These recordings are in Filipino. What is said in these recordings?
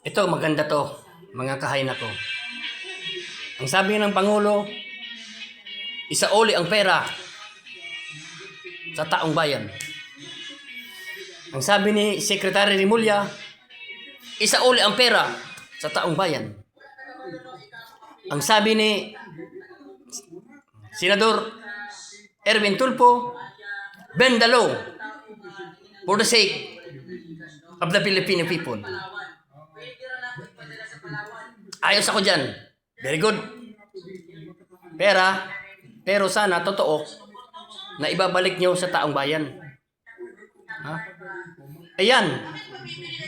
Ito, maganda to, mga kahain ako. Ang sabi ng Pangulo, isauli ang pera sa taong bayan. Ang sabi ni Secretary Rimulya, isauli ang pera sa taong bayan. Ang sabi ni Senador Erwin Tulfo, bend the law for the sake of the Filipino people. Ayos ako dyan. Very good. Pero sana totoo na ibabalik nyo sa taong bayan. Ha? Ayan.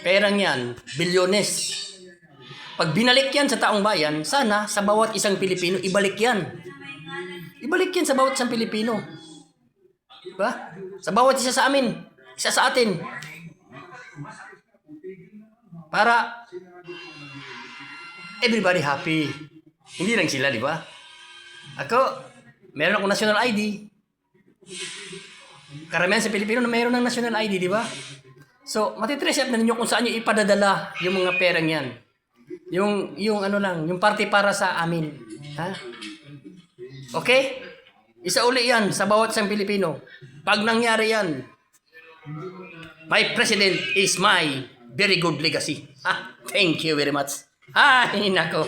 Perang yan. Bilyones. Pag binalik yan sa taong bayan, sana sa bawat isang Pilipino, ibalik yan. Ibalik yan sa bawat isang Pilipino. Diba? Sa bawat isa sa amin. Isa sa atin. Para everybody happy. Hindi lang sila, di ba? Ako, meron akong national ID. Karamihan sa Pilipino na meron ng national ID, di ba? So, matitrace up na ninyo kung saan nyo ipadadala yung mga perang yan. Yung ano lang, yung party para sa amin. Ha? Okay? Isauli yan sa bawat isang Pilipino. Pag nangyari yan, my president is my very good legacy. Ha? Thank you very much. Ay, nako.